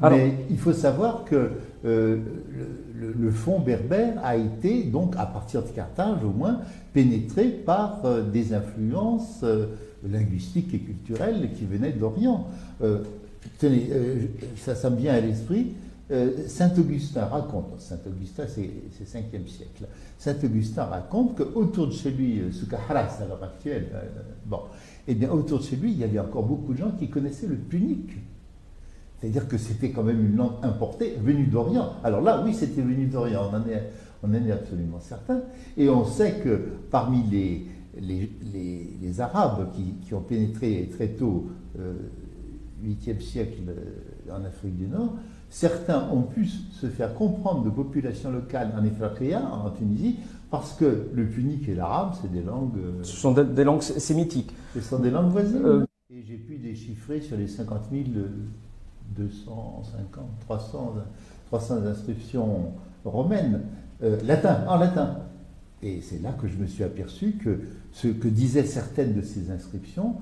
Alors, Mais il faut savoir que le fond berbère a été, donc à partir de Carthage au moins, pénétré par des influences linguistiques et culturelles qui venaient d'Orient. Tenez, ça me vient à l'esprit, Saint-Augustin raconte, Saint-Augustin c'est 5e siècle, Saint-Augustin raconte qu'autour de chez lui, sous Haras à l'heure actuelle, eh bien autour de chez lui, il y avait encore beaucoup de gens qui connaissaient le punique. C'est-à-dire que c'était quand même une langue importée, venue d'Orient. Alors là, oui, c'était venu d'Orient, on en est absolument certain. Et on sait que parmi les Arabes qui ont pénétré très tôt, 8e siècle en Afrique du Nord, certains ont pu se faire comprendre de populations locales en Ifriqiya, en Tunisie, parce que le punique et l'arabe, c'est des langues... ce sont des langues sémitiques. Ce sont des langues voisines. Et j'ai pu déchiffrer sur les 50 000... 250, 300 inscriptions romaines, en latin. Et c'est là que je me suis aperçu que ce que disaient certaines de ces inscriptions,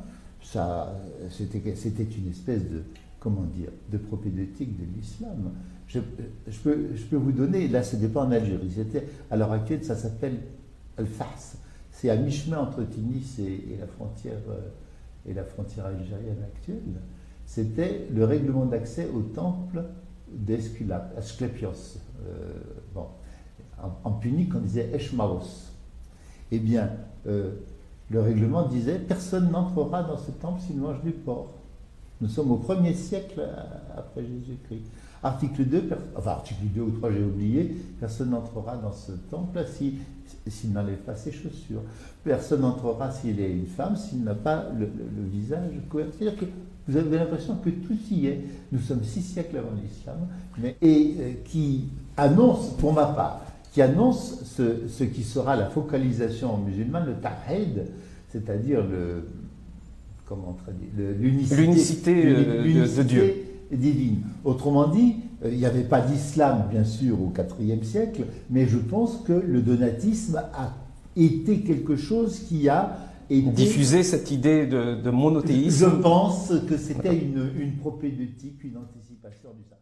c'était une espèce de, comment dire, de propédeutique de l'islam. Je peux vous donner, là ce n'est pas en Algérie, à l'heure actuelle ça s'appelle Al-Fahs. C'est à mi-chemin entre Tunis et la frontière algérienne actuelle. C'était le règlement d'accès au temple d'Asclépios. En punique, on disait Eshmaos. Eh bien, le règlement disait personne n'entrera dans ce temple s'il mange du porc. Nous sommes au 1er siècle après Jésus-Christ. Article 2 ou 3, j'ai oublié, personne n'entrera dans ce temple s'il n'enlève pas ses chaussures. Personne n'entrera s'il est une femme, s'il n'a pas le visage couvert. C'est-à-dire que vous avez l'impression que tout y est. Nous sommes 6 siècles avant l'islam, qui annonce, pour ma part, qui annonce ce qui sera la focalisation musulmane, le tawhid, c'est-à-dire l'unicité de Dieu divine. Autrement dit, il n'y avait pas d'islam, bien sûr, au IVe siècle, mais je pense que le donatisme a été quelque chose qui a diffuser cette idée de monothéisme. Je pense que c'était une propédeutique, une anticipation du saint.